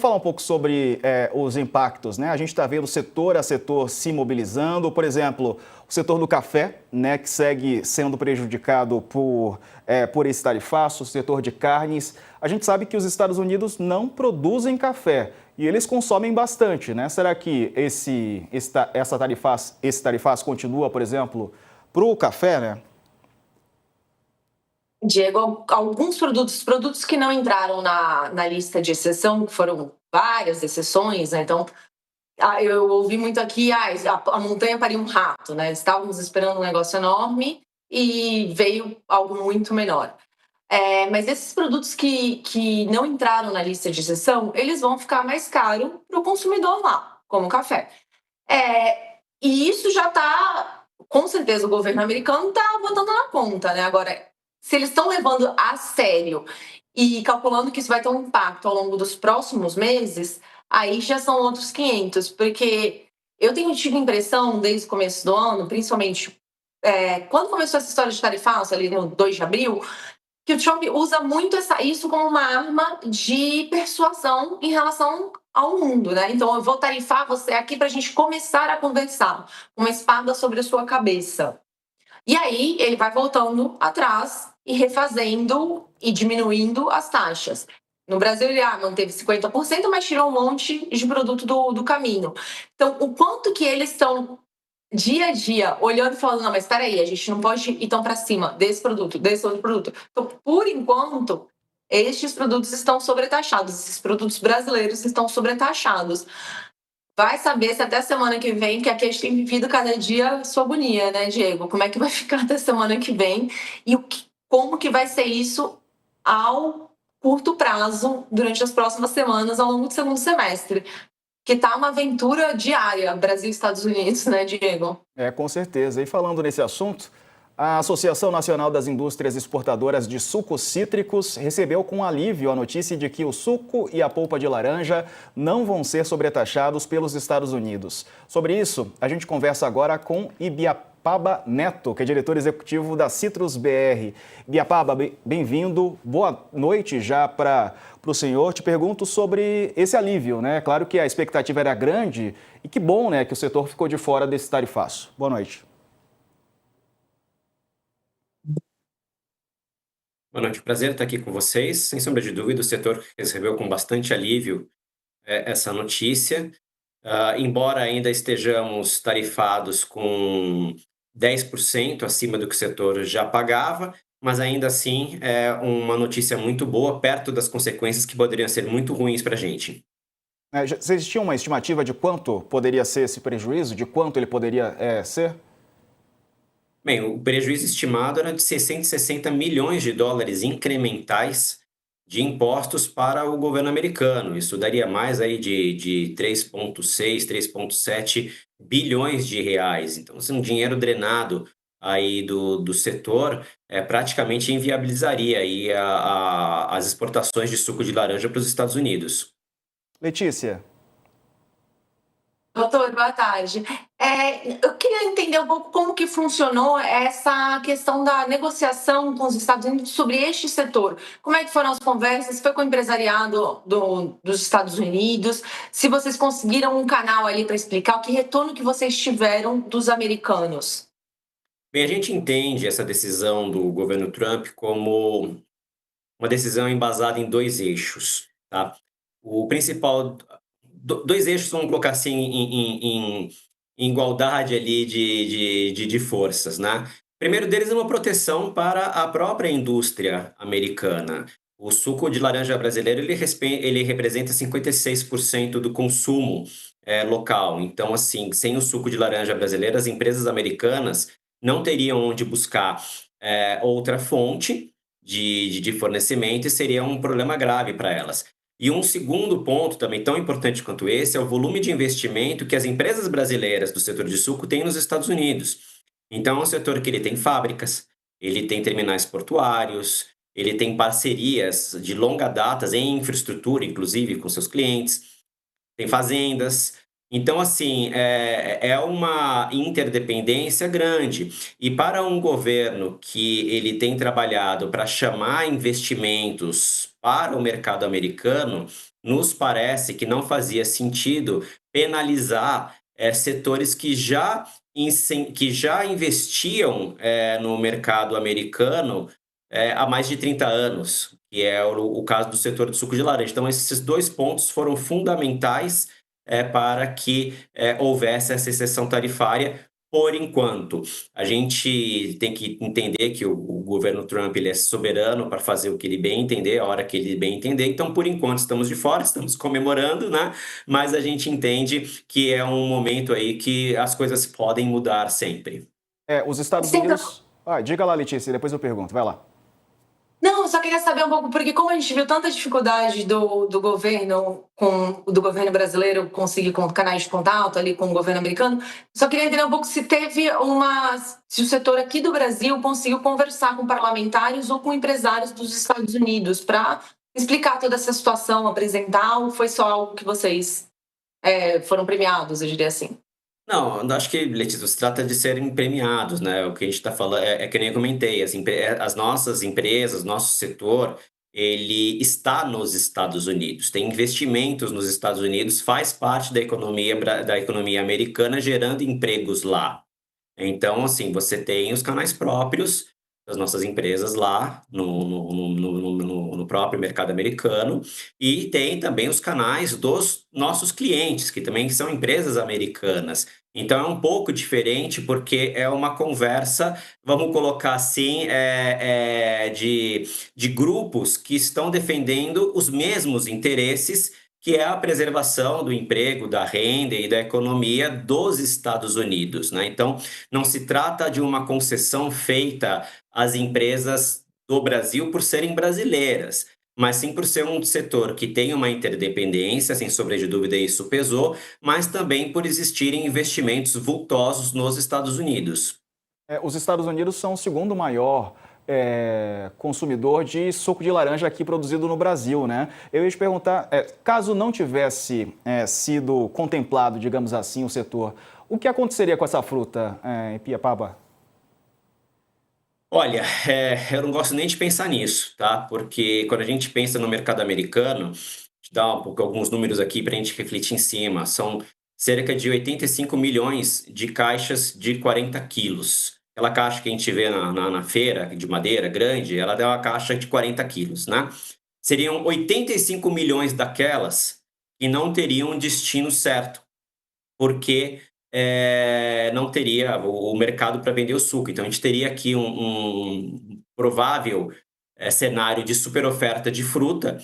Falar um pouco sobre os impactos, né? A gente está vendo setor a setor se mobilizando. Por exemplo, o setor do café, né, que segue sendo prejudicado por esse tarifaço, o setor de carnes. A gente sabe que os Estados Unidos não produzem café e eles consomem bastante, né? Será que esse tarifaço continua, por exemplo, para o café, né? Diego, alguns produtos que não entraram na lista de exceção, que foram várias exceções, né? Então, eu ouvi muito aqui, a montanha paria um rato, né? Estávamos esperando um negócio enorme e veio algo muito menor. Mas esses produtos que não entraram na lista de exceção, eles vão ficar mais caros para o consumidor lá, como o café. E isso já está, com certeza, o governo americano está botando na conta, né? Agora, se eles estão levando a sério e calculando que isso vai ter um impacto ao longo dos próximos meses, aí já são outros 500, porque eu tenho tido a impressão, desde o começo do ano, principalmente quando começou essa história de tarifaço, ali no 2 de abril, que o Trump usa muito isso como uma arma de persuasão em relação ao mundo, né? Então, eu vou tarifar você aqui para a gente começar a conversar, uma espada sobre a sua cabeça. E aí, ele vai voltando atrás e refazendo e diminuindo as taxas. No Brasil, ele manteve 50%, mas tirou um monte de produto do caminho. Então, o quanto que eles estão dia a dia, olhando e falando, não, mas espera aí, a gente não pode ir tão para cima desse produto, desse outro produto. Então, por enquanto, estes produtos estão sobretaxados, esses produtos brasileiros estão sobretaxados. Vai saber se até a semana que vem, que aqui a gente tem vivido cada dia sua agonia, né, Diego? Como é que vai ficar até a semana que vem e como que vai ser isso ao curto prazo, durante as próximas semanas, ao longo do segundo semestre? Que tá uma aventura diária, Brasil e Estados Unidos, né, Diego? Com certeza. E falando nesse assunto, a Associação Nacional das Indústrias Exportadoras de Sucos Cítricos recebeu com alívio a notícia de que o suco e a polpa de laranja não vão ser sobretaxados pelos Estados Unidos. Sobre isso, a gente conversa agora com Ibiapaba Neto, que é diretor executivo da Citrus BR. Ibiapaba, bem-vindo. Boa noite já para o senhor. Te pergunto sobre esse alívio, né? Claro que a expectativa era grande e que bom, né, que o setor ficou de fora desse tarifaço. Boa noite. Boa noite, prazer estar aqui com vocês. Sem sombra de dúvida, o setor recebeu com bastante alívio essa notícia. Embora ainda estejamos tarifados com 10% acima do que o setor já pagava, mas ainda assim é uma notícia muito boa, perto das consequências que poderiam ser muito ruins para a gente. Já existia uma estimativa de quanto poderia ser esse prejuízo, de quanto ele poderia ser? Bem, o prejuízo estimado era de 660 milhões de dólares incrementais de impostos para o governo americano. Isso daria mais aí de 3,6, 3,7 bilhões de reais. Então, assim, um dinheiro drenado aí do setor praticamente inviabilizaria aí as exportações de suco de laranja para os Estados Unidos. Letícia. Doutor, boa tarde. Eu queria entender um pouco como que funcionou essa questão da negociação com os Estados Unidos sobre este setor. Como é que foram as conversas? Foi com o empresariado dos Estados Unidos? Se vocês conseguiram um canal ali para explicar o que retorno que vocês tiveram dos americanos? Bem, a gente entende essa decisão do governo Trump como uma decisão embasada em dois eixos, tá? O principal, dois eixos, vamos colocar assim, em igualdade ali de forças, né? O primeiro deles é uma proteção para a própria indústria americana. O suco de laranja brasileiro, ele representa 56% do consumo local. Então, assim, sem o suco de laranja brasileiro, as empresas americanas não teriam onde buscar outra fonte de fornecimento e seria um problema grave para elas. E um segundo ponto, também tão importante quanto esse, é o volume de investimento que as empresas brasileiras do setor de suco têm nos Estados Unidos. Então, é um setor que ele tem fábricas, ele tem terminais portuários, ele tem parcerias de longa data em infraestrutura, inclusive, com seus clientes, tem fazendas. Então, assim, é uma interdependência grande. E para um governo que ele tem trabalhado para chamar investimentos para o mercado americano, nos parece que não fazia sentido penalizar setores que já investiam no mercado americano há mais de 30 anos, que é o caso do setor de suco de laranja. Então, esses dois pontos foram fundamentais para que houvesse essa exceção tarifária. Por enquanto, a gente tem que entender que o governo Trump ele é soberano para fazer o que ele bem entender, a hora que ele bem entender. Então, por enquanto, estamos de fora, estamos comemorando, né? Mas a gente entende que é um momento aí que as coisas podem mudar sempre. Os Estados Sim, então, Unidos... diga lá, Letícia, depois eu pergunto. Vai lá. não, eu só queria saber um pouco, porque como a gente viu tanta dificuldade do governo do governo brasileiro conseguir com canais de contato ali com o governo americano, só queria entender um pouco se o setor aqui do Brasil conseguiu conversar com parlamentares ou com empresários dos Estados Unidos para explicar toda essa situação, apresentar, ou foi só algo que vocês foram premiados, eu diria assim. Não, eu acho que, Letícia, se trata de serem premiados, né? O que a gente está falando é que nem eu comentei, as nossas empresas, nosso setor, ele está nos Estados Unidos, tem investimentos nos Estados Unidos, faz parte da economia americana, gerando empregos lá. Então, assim, você tem os canais próprios das nossas empresas lá no próprio mercado americano, e tem também os canais dos nossos clientes, que também são empresas americanas. Então, é um pouco diferente, porque é uma conversa, vamos colocar assim, de grupos que estão defendendo os mesmos interesses, que é a preservação do emprego, da renda e da economia dos Estados Unidos, né? Então, não se trata de uma concessão feita às empresas do Brasil por serem brasileiras, mas sim por ser um setor que tem uma interdependência, sem sombra de dúvida isso pesou, mas também por existirem investimentos vultosos nos Estados Unidos. Os Estados Unidos são o segundo maior consumidor de suco de laranja aqui produzido no Brasil, né? Eu ia te perguntar, caso não tivesse sido contemplado, digamos assim, o setor, o que aconteceria com essa fruta em Piapaba? Olha, eu não gosto nem de pensar nisso, tá? Porque quando a gente pensa no mercado americano, te dar alguns números aqui para a gente refletir em cima, são cerca de 85 milhões de caixas de 40 quilos. Aquela caixa que a gente vê na feira de madeira grande, ela é uma caixa de 40 quilos, né? Seriam 85 milhões daquelas que não teriam um destino certo, porque não teria o mercado para vender o suco. Então, a gente teria aqui um provável cenário de superoferta de fruta,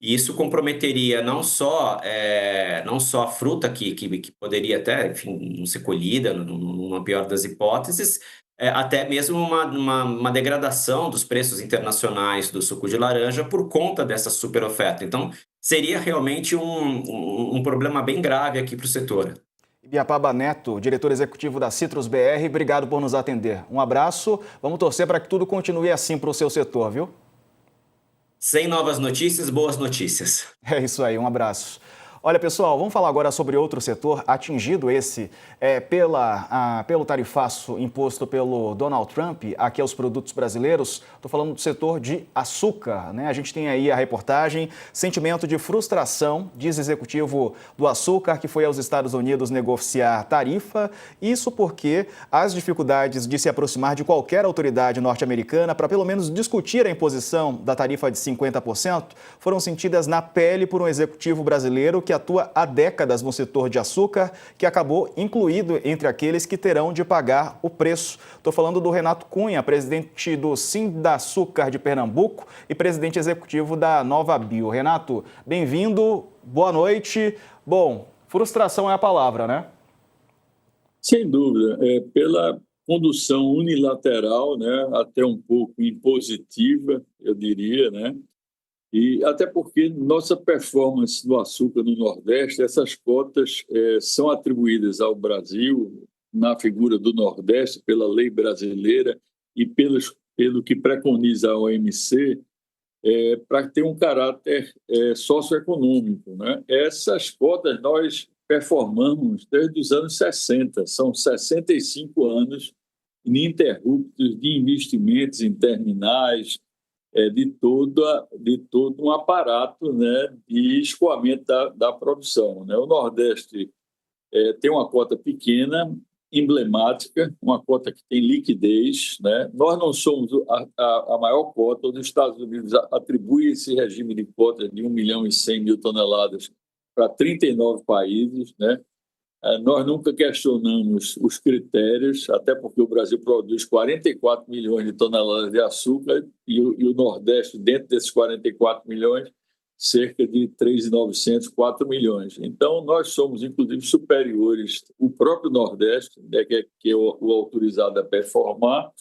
e isso comprometeria não só a fruta, que poderia até, enfim, não ser colhida, numa pior das hipóteses, até mesmo uma degradação dos preços internacionais do suco de laranja por conta dessa superoferta. Então, seria realmente um problema bem grave aqui para o setor. Ibiapaba Neto, diretor executivo da Citrus BR, obrigado por nos atender. Um abraço, vamos torcer para que tudo continue assim para o seu setor, viu? Sem novas notícias, boas notícias. É isso aí, um abraço. Olha, pessoal, vamos falar agora sobre outro setor atingido pelo tarifaço imposto pelo Donald Trump aqui aos produtos brasileiros. Estou falando do setor de açúcar, né? A gente tem aí a reportagem, sentimento de frustração, diz executivo do açúcar que foi aos Estados Unidos negociar tarifa. Isso porque as dificuldades de se aproximar de qualquer autoridade norte-americana para pelo menos discutir a imposição da tarifa de 50% foram sentidas na pele por um executivo brasileiro que atua há décadas no setor de açúcar, que acabou incluído entre aqueles que terão de pagar o preço. Estou falando do Renato Cunha, presidente do Sindaçúcar de Pernambuco e presidente executivo da Nova Bio. Renato, bem-vindo, boa noite. Bom, frustração é a palavra, né? Sem dúvida, pela condução unilateral, né, até um pouco impositiva, eu diria, né? E até porque nossa performance no açúcar no Nordeste, essas cotas são atribuídas ao Brasil na figura do Nordeste pela lei brasileira e pelo que preconiza a OMC, para ter um caráter socioeconômico, né? Essas cotas nós performamos desde os anos 60, são 65 anos ininterruptos de investimentos em terminais, de todo um aparato, né, de escoamento da produção, né? O Nordeste tem uma cota pequena, emblemática, uma cota que tem liquidez, né? Nós não somos a maior cota. Os Estados Unidos atribuem esse regime de cotas de 1.100.000 toneladas para 39 países, né? Nós nunca questionamos os critérios, até porque o Brasil produz 44 milhões de toneladas de açúcar e o Nordeste, dentro desses 44 milhões, cerca de 3.900, 4 milhões. Então, nós somos, inclusive, superiores, o próprio Nordeste, né, que é o autorizado a performar,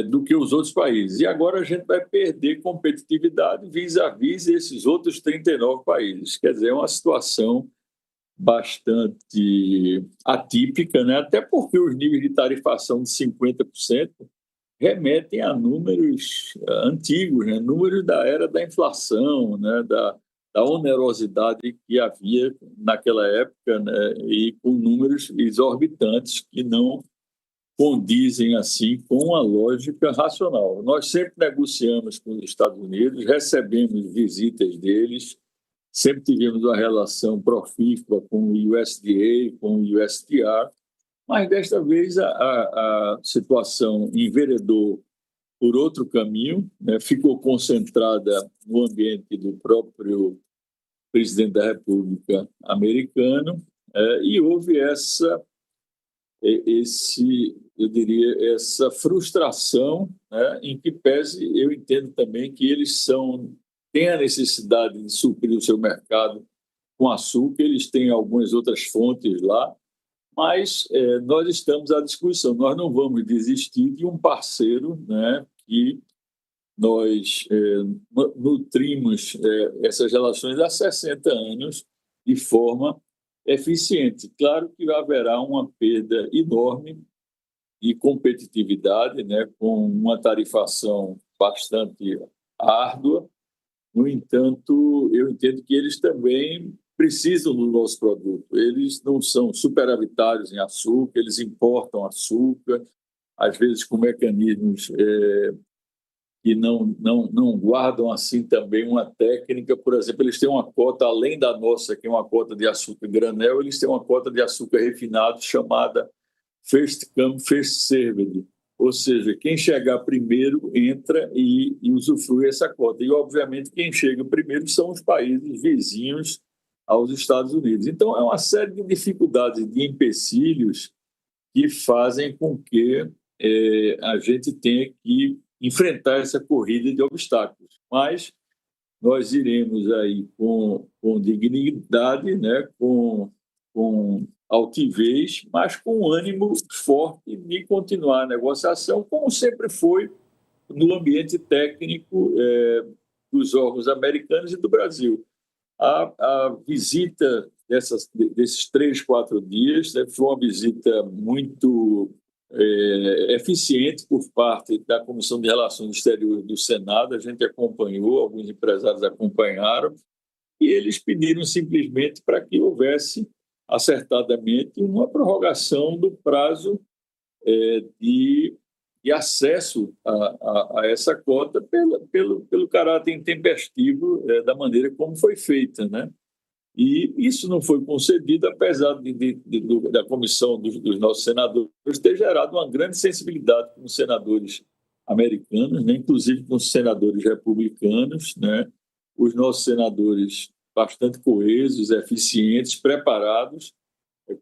do que os outros países. E agora a gente vai perder competitividade vis-à-vis esses outros 39 países. Quer dizer, é uma situação bastante atípica, né? Até porque os níveis de tarifação de 50% remetem a números antigos, né? Números da era da inflação, né? Da onerosidade que havia naquela época, né? E com números exorbitantes que não condizem assim com a lógica racional. Nós sempre negociamos com os Estados Unidos, recebemos visitas deles, sempre tivemos uma relação profícua com o USDA, com o USTR, mas desta vez a situação enveredou por outro caminho, né? Ficou concentrada no ambiente do próprio presidente da República americano, e houve eu diria, essa frustração, né? Em que pese eu entendo também que eles têm a necessidade de suprir o seu mercado com açúcar, eles têm algumas outras fontes lá, mas nós estamos à disposição. Nós não vamos desistir de um parceiro, né, que nós nutrimos essas relações há 60 anos de forma eficiente. Claro que haverá uma perda enorme de competitividade, né, com uma tarifação bastante árdua. No entanto, eu entendo que eles também precisam do nosso produto. Eles não são superavitários em açúcar, eles importam açúcar, às vezes com mecanismos que não guardam assim também uma técnica. Por exemplo, eles têm uma cota, além da nossa, que é uma cota de açúcar granel, eles têm uma cota de açúcar refinado chamada first come, first served. Ou seja, quem chegar primeiro entra e usufrui essa cota. E, obviamente, quem chega primeiro são os países vizinhos aos Estados Unidos. Então, é uma série de dificuldades, de empecilhos que fazem com que a gente tenha que enfrentar essa corrida de obstáculos. Mas nós iremos aí com dignidade, né, com altivez, mas com um ânimo forte de continuar a negociação, como sempre foi no ambiente técnico dos órgãos americanos e do Brasil. A visita desses 3, 4 dias, né, foi uma visita muito eficiente por parte da Comissão de Relações Exteriores do Senado. A gente acompanhou, alguns empresários acompanharam, e eles pediram simplesmente para que houvesse acertadamente uma prorrogação do prazo de acesso a essa cota pelo caráter intempestivo da maneira como foi feita, né? E isso não foi concedido, apesar da comissão dos nossos senadores ter gerado uma grande sensibilidade com os senadores americanos, né? Inclusive com os senadores republicanos, né? Os nossos senadores bastante coesos, eficientes, preparados,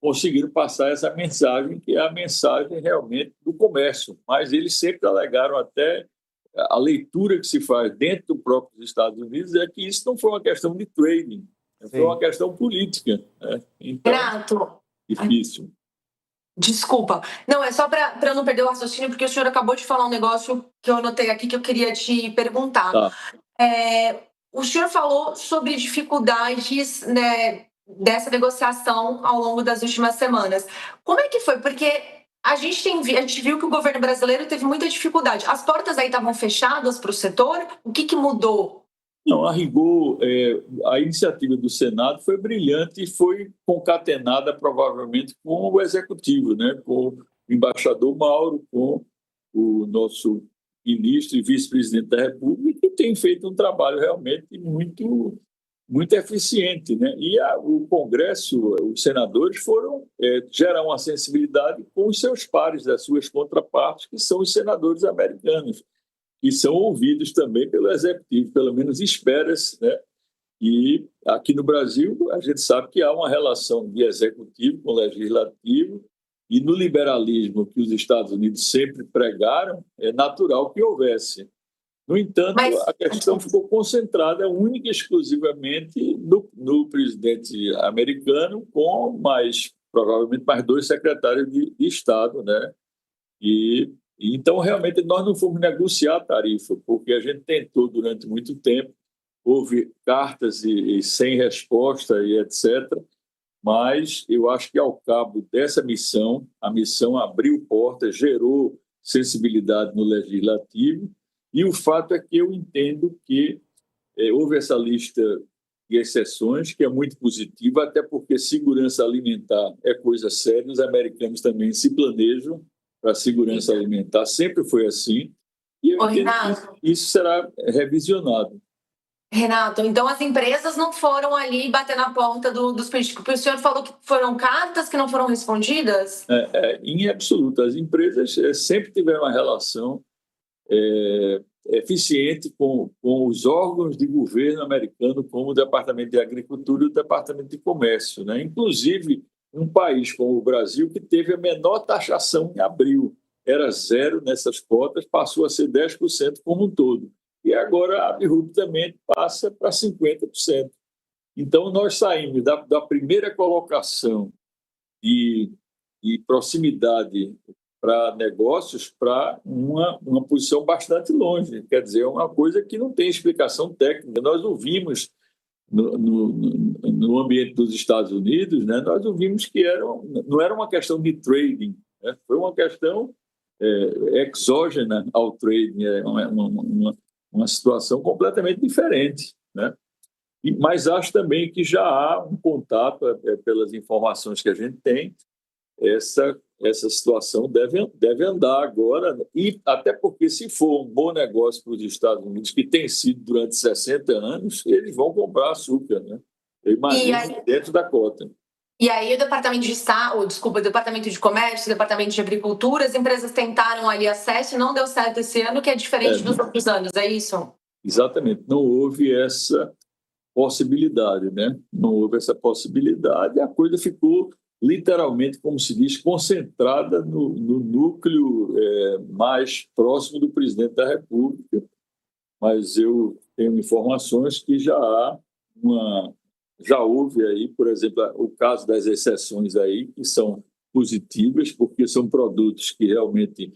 conseguiram passar essa mensagem, que é a mensagem realmente do comércio. Mas eles sempre alegaram, até a leitura que se faz dentro do próprio Estados Unidos, é que isso não foi uma questão de trading, foi uma questão política, né? Então, Renato, difícil. Desculpa. Não, é só para não perder o raciocínio, porque o senhor acabou de falar um negócio que eu anotei aqui que eu queria te perguntar. Tá. O senhor falou sobre dificuldades, né, dessa negociação ao longo das últimas semanas. Como é que foi? Porque a gente viu que o governo brasileiro teve muita dificuldade. As portas aí estavam fechadas para o setor? O que mudou? Não, a rigor, a iniciativa do Senado foi brilhante e foi concatenada provavelmente com o Executivo, né? Com o embaixador Mauro, com o nosso ministro e vice-presidente da República, que tem feito um trabalho realmente muito eficiente, né? E o Congresso, os senadores foram gerar uma sensibilidade com os seus pares, as suas contrapartes, que são os senadores americanos, que são ouvidos também pelo Executivo, pelo menos espera-se, né? E aqui no Brasil, a gente sabe que há uma relação de Executivo com Legislativo, e no liberalismo que os Estados Unidos sempre pregaram, é natural que houvesse. No entanto, a questão ficou concentrada única e exclusivamente no presidente americano, com provavelmente mais 2 secretários de Estado, né? Então, realmente, nós não fomos negociar a tarifa, porque a gente tentou durante muito tempo, houve cartas e sem resposta e etc., mas eu acho que ao cabo dessa missão, a missão abriu portas, gerou sensibilidade no Legislativo, e o fato é que eu entendo que houve essa lista de exceções, que é muito positiva, até porque segurança alimentar é coisa séria, os americanos também se planejam para a segurança alimentar, sempre foi assim, e eu entendo que isso será revisionado. Renato, então as empresas não foram ali bater na porta dos políticos, porque o senhor falou que foram cartas que não foram respondidas? Em absoluto, as empresas sempre tiveram uma relação eficiente com os órgãos de governo americano, como o Departamento de Agricultura e o Departamento de Comércio, né? Inclusive, um país como o Brasil, que teve a menor taxação em abril, era 0 nessas cotas, passou a ser 10% como um todo. E agora abruptamente passa para 50%. Então, nós saímos da primeira colocação de proximidade para negócios para uma posição bastante longe. Quer dizer, é uma coisa que não tem explicação técnica. Nós ouvimos no ambiente dos Estados Situados, né, nós ouvimos que não era uma questão de trading, né, foi uma questão exógena ao trading, uma situação completamente diferente, né? Mas acho também que já há um contato, pelas informações que a gente tem, essa situação deve andar agora, e até porque, se for um bom negócio para os Estados Unidos, que tem sido durante 60 anos, eles vão comprar açúcar, né? Eu imagino, dentro da cota. E aí o Departamento de Estado, o Departamento de Comércio, o Departamento de Agricultura, as empresas tentaram ali acesso e não deu certo esse ano, que é diferente dos outros anos, é isso? Exatamente, não houve essa possibilidade, né? Não houve essa possibilidade, a coisa ficou literalmente, como se diz, concentrada no núcleo mais próximo do presidente da República, mas eu tenho informações que já houve aí, por exemplo, o caso das exceções aí, que são positivas, porque são produtos que realmente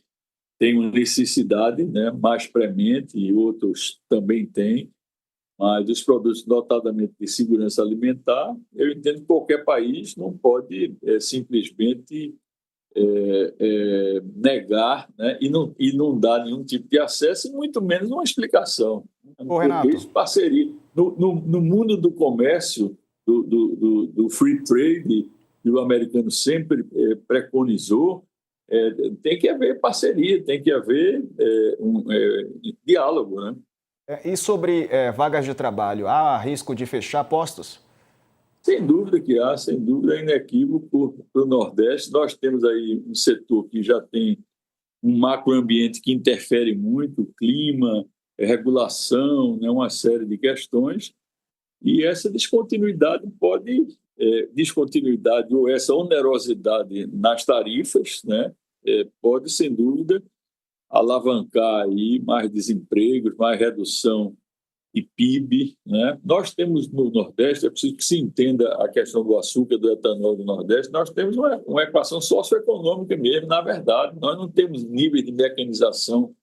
têm uma necessidade, né, mais premente, e outros também têm, mas os produtos, notadamente de segurança alimentar, eu entendo que qualquer país não pode simplesmente negar, né, e não dar nenhum tipo de acesso, e muito menos uma explicação. Renato. Parceria. No mundo do comércio, do free trade, que o americano sempre preconizou, tem que haver parceria, tem que haver diálogo, né? E sobre vagas de trabalho, há risco de fechar postos? Sem dúvida que há, sem dúvida, é inequívoco para o Nordeste. Nós temos aí um setor que já tem um macroambiente que interfere muito, clima, regulação, né, uma série de questões, e essa descontinuidade ou essa onerosidade nas tarifas, né, pode, sem dúvida, alavancar aí mais desempregos, mais redução de PIB, né? Nós temos no Nordeste, é preciso que se entenda a questão do açúcar, do etanol do Nordeste, nós temos uma equação socioeconômica mesmo, na verdade, nós não temos nível de mecanização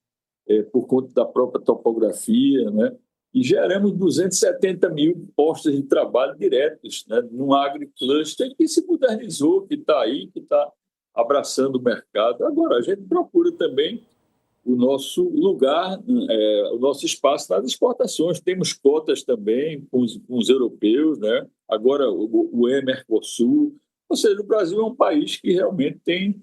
por conta da própria topografia, né? E geramos 270 mil postos de trabalho diretos, né, num agricluster que se modernizou, que está aí, que está abraçando o mercado. Agora, a gente procura também o nosso lugar, o nosso espaço nas exportações. Temos cotas também com os europeus, né? Agora o Mercosul. Ou seja, o Brasil é um país que realmente tem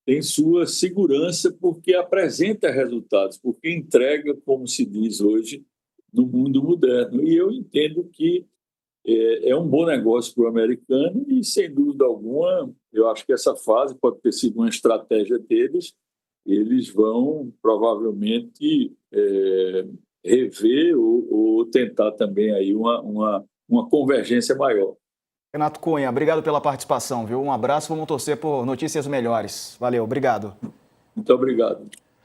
tem sua segurança porque apresenta resultados, porque entrega, como se diz hoje, no mundo moderno. E eu entendo que é um bom negócio para o americano e, sem dúvida alguma, eu acho que essa fase pode ter sido uma estratégia deles. Eles vão provavelmente rever ou tentar também aí uma convergência maior. Renato Cunha, obrigado pela participação, viu? Um abraço, vamos torcer por notícias melhores. Valeu, obrigado. Muito obrigado.